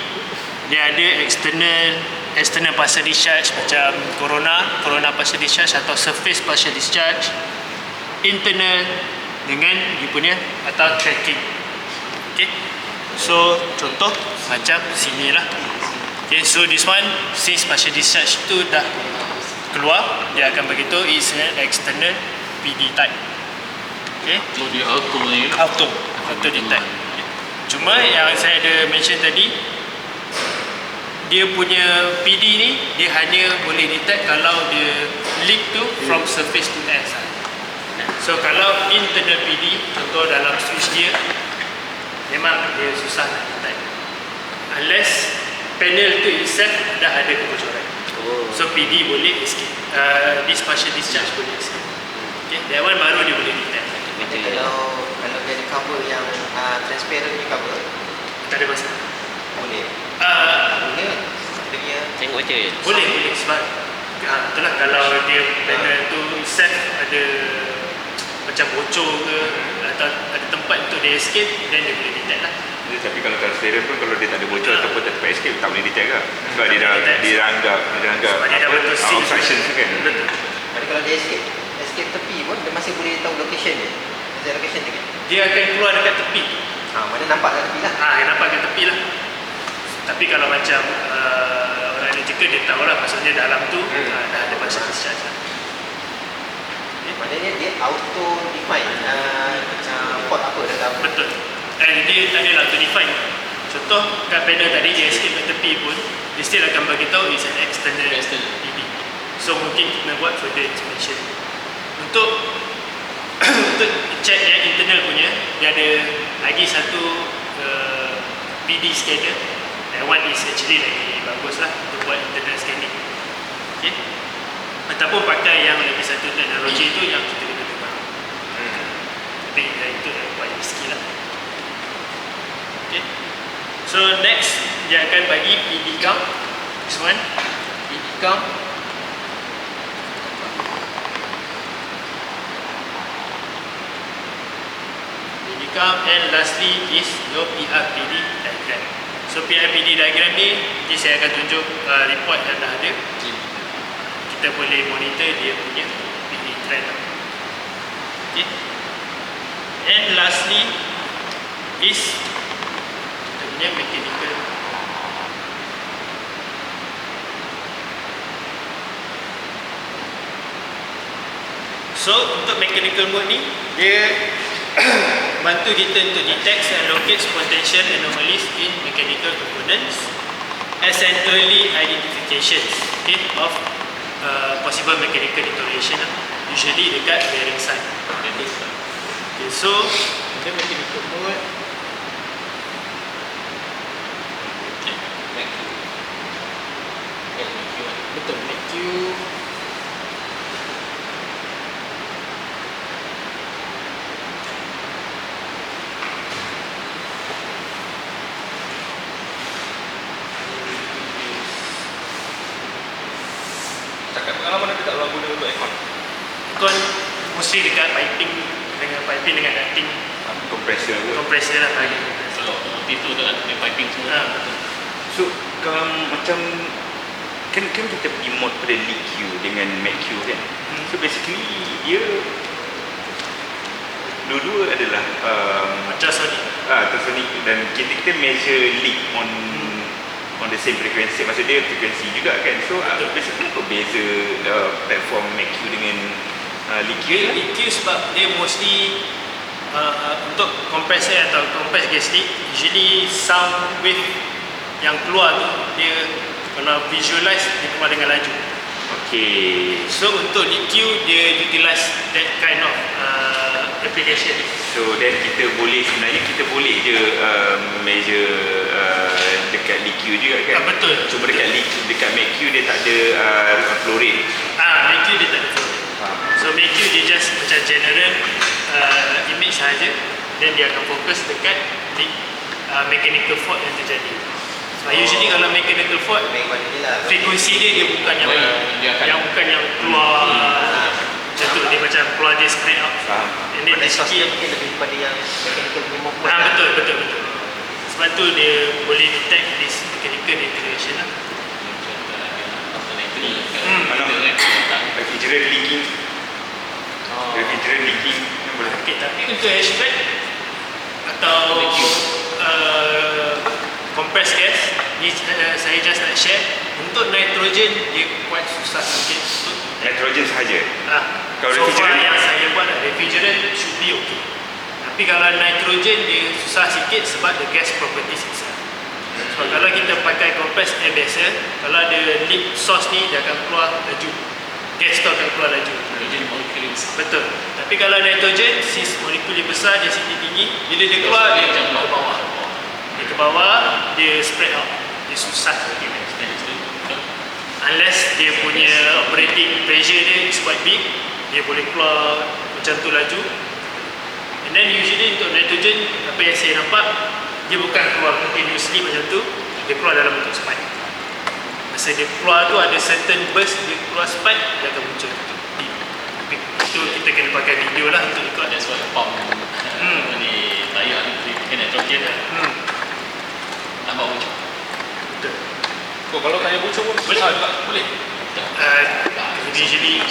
dia ada external partial discharge macam corona partial discharge atau surface partial discharge, internal dengan you punya atau tracking. Okay, so contoh macam sini lah. Okay, so this one since partial discharge tu dah keluar, dia akan beritahu is an external PD type. Okay, So dia auto ni auto detect. Cuma yang saya ada mention tadi, dia punya PD ni dia hanya boleh detect kalau dia leak tu from surface to air sahaja. So kalau internal PD, contoh dalam switch gear, memang dia susah nak detect unless panel tu itself dah ada kebocoran. So PD boleh escape, this partial discharge boleh escape. Okay, that one baru dia boleh detect. Macam kalau dia ada cover yang transparent ni cover, Tak ada masalah. boleh. Boleh. Dia punya tengok je. Boleh sebab itulah kalau dia panel tu set ada macam bocor ke atau ada tempat untuk dia escape, then dia boleh detect lah. Tapi kalau transparent pun kalau dia tak ada bocor ataupun tak dapat escape, tak boleh detect lah. Sebab dia dah detect. diranggap Sebab dia dah betul seal. obstruction tu kan. Betul. Tapi kalau dia escape tepi pun dia masih boleh tahu location dia. Exact location dia kan. Dia akan keluar dekat tepi. Mana nampak kat tepi lah. Nampak kat tepi lah. Tapi kalau macam orang electrical dia tahu lah, maksudnya dalam tu dah ada partial discharge lah. Maknanya dia auto define port apa dalam. Betul. And dia tak ada auto define. Contoh kat panel tadi dia escape kat tepi pun, dia still akan bagi tahu is an external PD. So mungkin kena buat further inspection. Untuk check yang internal punya, dia ada lagi satu PD scanner. That one is actually lagi bagus lah untuk buat internal scanning. Okay. Ataupun pakai yang lagi satu teknologi tu yang kita kena tukar. Tapi itu quite risky lah. Okay. So next dia akan bagi PD count. This one PD count. PD count, and lastly is your PRPD diagram. So PRPD diagram ni nanti saya akan tunjuk report yang dah ada. Kita boleh monitor dia punya PD trend. Okay. And lastly is kita punya mechanical. So untuk mechanical mode ni dia bantu kita untuk detect and locate potential anomalies in mechanical components as an early identification, okay, of possible mechanical deterioration, usually dekat bearing side. Okay, so the mechanical mode. Betul, MACQ. Cakap pengalaman ada tak kalau guna untuk aircon? Aircon mesti dekat piping dengan ducting Kompresor lah bagi. Kalau itu tu kan dia piping semua. Betul. So kalau macam kan kita pergi mode pada LEAQ dengan MACQ kan. So basically dia dua-dua adalah Ultrasonic. ultrasonic dan kita measure leak on the same frequency. Maksud dia frekuensi juga kan. So basically apa beza platform MACQ dengan LEAQ? LEAQ sebab dia mostly untuk kompresor atau compress gas leak, usually sound wave yang keluar tu dia kalau visualize dia keluar dengan laju. Okay. So untuk LEAQ dia utilize that kind of application. So then sebenarnya kita boleh je measure dekat LEAQ juga kan. Betul. Cuma dekat MACQ dia tak ada flow rate. MACQ dia tak ada flow rate. So MACQ dia just macam general image sahaja, then dia akan fokus dekat mechanical fault yang terjadi. Usually kalau mechanical fault, frekuensi dia bukan yang bukan yang keluar macam tu, dia macam keluar dia spread out. And then Source dia mungkin lebih pada yang mechanical punya movement. betul. Sebab tu dia boleh detect this mechanical deterioration lah. Refrigerant leaking. Refrigerant leaking. Okay, tapi untuk HVAC atau compressed gas, ni saya just nak share. Untuk nitrogen dia quite susah sikit untuk Nitrogen sahaja. Kalau so far refrigerant? yang saya buat refrigerant should be okay. Tapi kalau nitrogen dia susah sikit sebab the gas properties itself. So kalau kita pakai compressed air biasa, kalau ada leak source ni dia akan keluar laju. Gas tu akan keluar laju. Jadi molekul yang besar. Betul. Tapi kalau nitrogen, since molekul dia besar, density tinggi, bila dia keluar dia macam ke bawah. Dia ke bawah, dia spread out. Dia susah sikit. Unless dia punya operating pressure dia is quite big, dia boleh keluar macam tu laju. And then usually untuk nitrogen, apa yang saya nampak, dia bukan keluar continuously macam tu, dia keluar dalam bentuk spike. Masa dia keluar tu ada certain burst, dia keluar spike, dia akan muncul tu. Itu kita kena pakai video lah untuk ikut. That's why pump ni tayar ni pakai nitrogen lah. Nampak macam Betul. Kalau tayar bocor pun boleh besar juga. boleh. Usually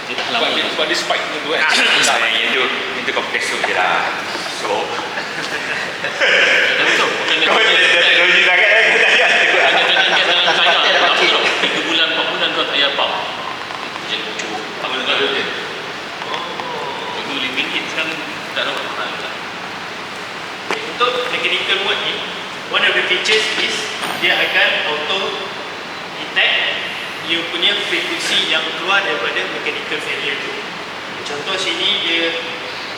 Dia tak lama Sebab dia spike tu kan. Yang itu kompresor je lah. So, betul. Bukan kau ada teknologi sangat kan? Tayar tu. Ada nitrogen gas dalam tayar. Ada Apa pakai. tau? 3 bulan 4 bulan kau tayar pump. Jadi bocor. Tak boleh ada dia. Dulu RM5 sekarang tak dapat mahal tak. untuk mechanical mode ni, one of the features is dia akan auto detect you punya frekuensi yang keluar daripada mechanical failure tu. Contoh sini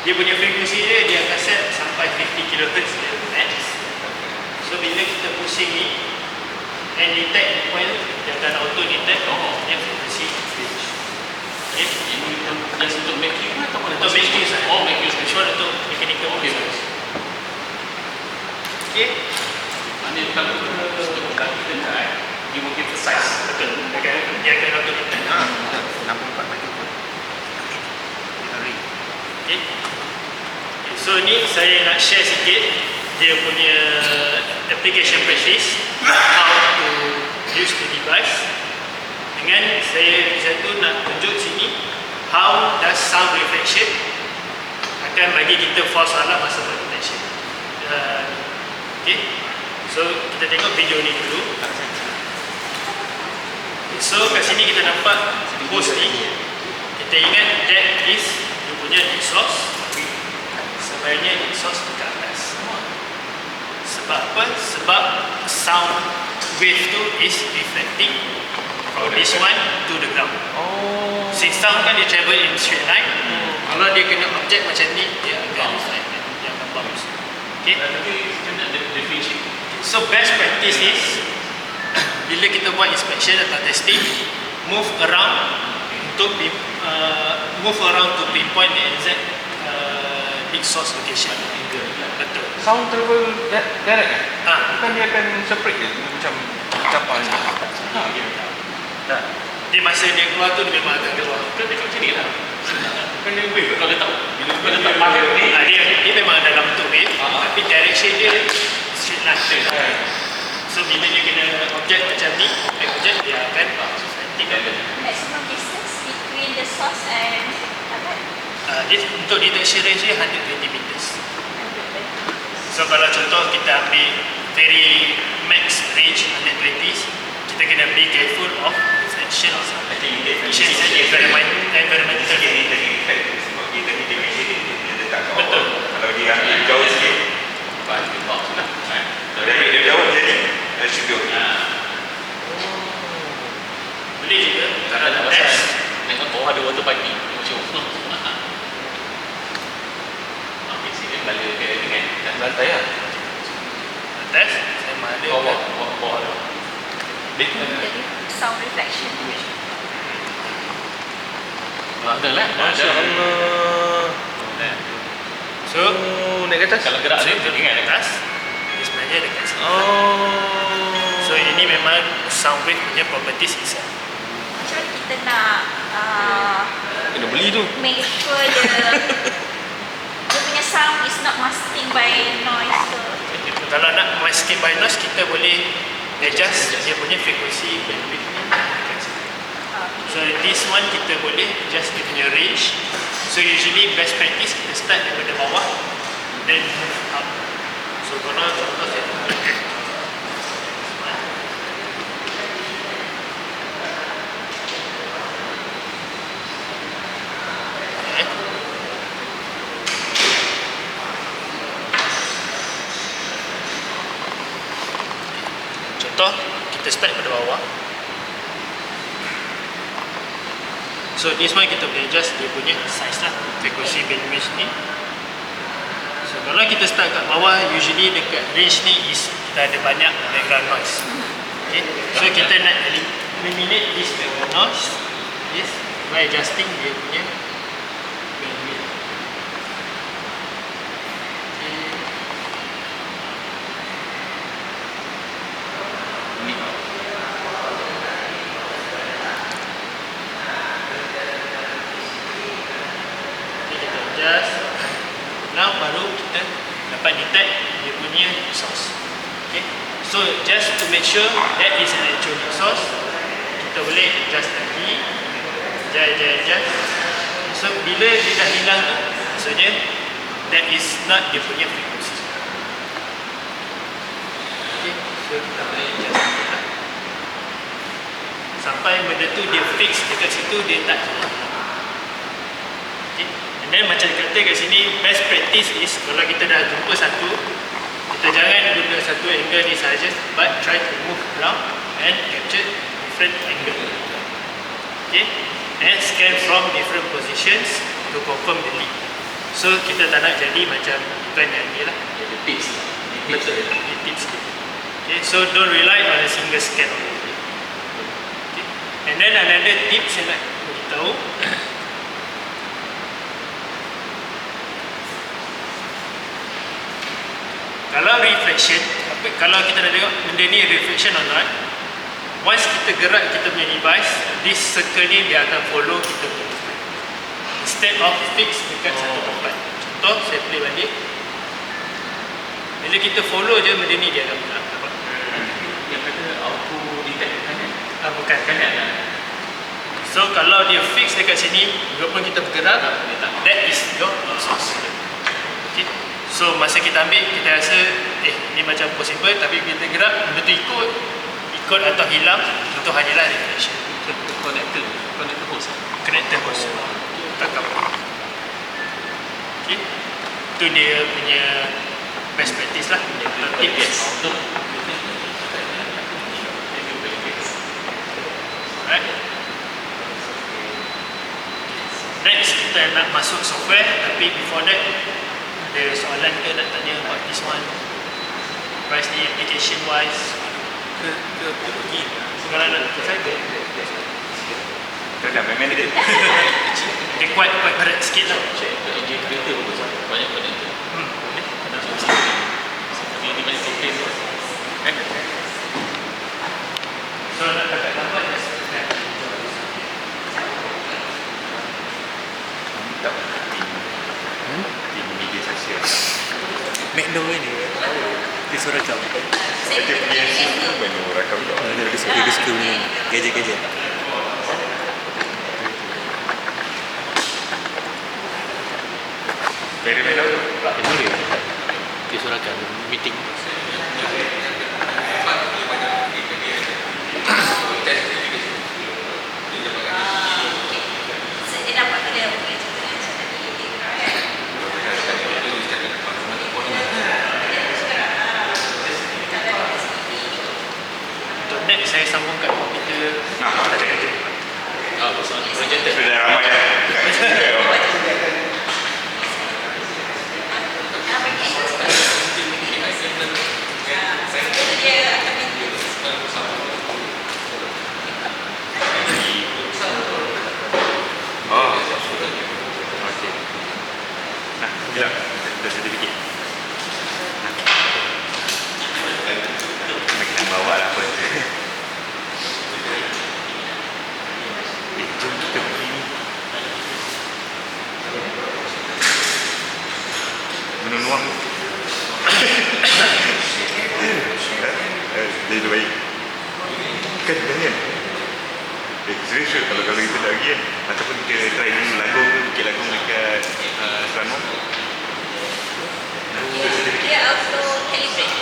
dia punya frekuensi dia akan set sampai 50 kHz dia max. So bila kita pusing ni and detect point, dia akan auto detect yang frekuensi range. Okay. Ini just untuk make you atau Untuk make use lah. Oh, make use. Which one untuk mechanical Okay. mode. Okay. Ini kalau untuk kita kan, you will give the size. Betul. Dia akan auto detect. Betul. 64 microphone. Okay. So ni saya nak share sikit dia punya application practice, how to use the device. Dengan saya di satu nak tunjuk sini how does sound reflection akan bagi kita false alarm masa buat detection. Okay. So kita tengok video ni dulu. So kat sini kita nampak host ni. Kita ingat that is dia punya lead source. Sebenarnya lead source dekat atas. Sebab apa? Sebab sound wave tu is reflecting from this one to the ground. Since sound kan dia travel in straight line. Kalau dia kena objek macam ni, dia akan reflect. Dia akan bounce. Okay. Tapi kita nak differentiate. So best practice is bila kita buat inspection atau testing, move around untuk move around to pinpoint the exact lead source location. Betul. Sound travel direct kan? Bukan dia akan separate je. Dia macam capai. Dia masa dia keluar tu dia memang akan keluar. Kita tengok macam ni lah. Bukan dia wave. Kalau dia tahu, bila Bila dia tak dia- pakai ni, Dia memang dalam bentuk wave, tapi direction dia straight line. So bila dia kena objek macam ni, objek dia akan tinggal. Maximum distance between the source and Dia untuk detection range dia 120 meters. So kalau contoh kita ambil very max range 120, kita kena be careful of reflection of environmental. Betul. Kalau dia ambil jauh sikit, bagi box lah. dia ambil dia jauh jadi should be okay. Boleh juga kalau Ada nak pasal test. tengok bawah ada water piping. Macam okey, sini bala dengan Lantai lah. Test sama ada bawah ada. jadi sound reflection. Ada lah. Masya Allah. So Naik ke atas? Kalau gerak dia untuk ingat atas, dia sebenarnya dekat sini. Oh. So ini memang sound wave punya properties itself. Macam mana kita nak Kena beli tu. make sure dia punya sound is not masking by noise ke? Kalau nak masking by noise, kita boleh adjust dia punya frekuensi bandwidth ni. So this one kita boleh adjust dia punya range. So usually best practice kita start daripada bawah, then move up. So kalau contoh saya kita start pada bawah. So this one kita boleh adjust dia punya size lah, frekuensi bandwidth ni. So kalau kita start kat bawah, usually dekat range ni is kita ada banyak background noise. Okay, so kita nak eliminate this background noise by adjusting dia punya bandwidth. Now baru kita dapat detect dia punya source. Okay. So just to make sure that is an actual source, kita boleh adjust lagi, adjust. So bila dia dah hilang tu, maksudnya that is not dia punya frequency. Okay. So kita boleh adjust lagi lah. Sampai benda tu dia fix dekat situ, dia tak hilang. And then macam kata kat sini, best practice is kalau kita dah jumpa satu, kita jangan guna satu angle ni saja, but try to move around and capture different angle. Okay, and scan from different positions to confirm the lead. So kita tak nak jadi macam event yang ni lah. Ada tips. Betul, ada tips. Okay, so don't rely on a single scan. Okay, and then another tips yang nak beritahu. Kalau reflection, kalau kita dah tengok benda ni reflection or not, once kita gerak kita punya device, this circle ni dia akan follow kita punya movement instead of fix dekat satu tempat. Contoh, saya play balik. Bila kita follow je benda ni dia akan gerak. Nampak? Yang kata auto detect kanan. Bukan. Kanan lah. So kalau dia fix dekat sini, walaupun kita bergerak, that is your source. Okay. So masa kita ambil, kita rasa ni macam possible, tapi bila kita gerak, benda tu ikut atau hilang, itu hanyalah reflection. Connector host. Connector host. Tak apa. Okay. Itu dia punya best practice lah. Tips. Alright. Next kita nak masuk software, tapi before that ada soalan ke nak tanya about this one, price ni application wise ke pergi sekarang nak saya ke Kita dah main dia. dia quite berat sikit lah. Engine kereta bagus. Banyak connector. Ini banyak komplain tu. So nak dapat gambar dia Di media sosial. Magno ni dia suara rakam. Dia punya sistem menu rakam tu. Dia suka ni gadget-gadget. Very well. Boleh. Dia suara rakam meeting. Dia dapat tu dia boleh cerita macam tadi. untuk next saya sambungkan komputer. Nah, ada. Pasal projector. Sudah ramai ya. Oh, okey. Nah, bilang dah sedikit. Nak bawa lah apa. Jom kita pergi ni. Menuang. Dia tu baik. Kan jangan. Serius kalau kita dah pergi kan. Ataupun kita try dulu lagu tu, bikin lagu dekat Selangor. Dia auto calibrate.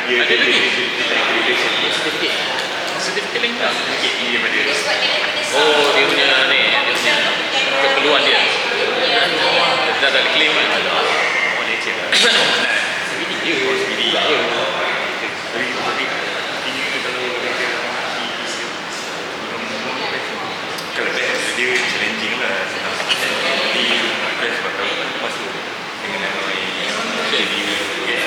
Dia calibration. Certificate lain tak? Sikit ni daripada Dia sebab dia punya Oh, dia punya ni, dia punya keperluan dia. Dia tak ada claim kan? oh leceh lah. Nah, Ini dia. speedy. Tapi tinggi tu lah senang. Jadi bukan sebab tahu masuk dengan noise jadi gas.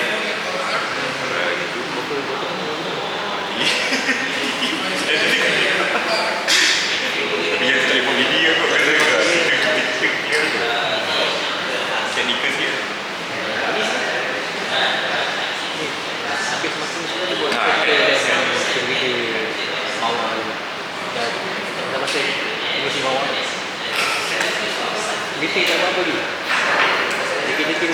Tapi yang telefon ini aku kata teknikal dia. Habis masing semua dia buat Ha, kita video mawar juga. Dah masih emosi mawar. Meeting tak apa lagi. Dikit-dikit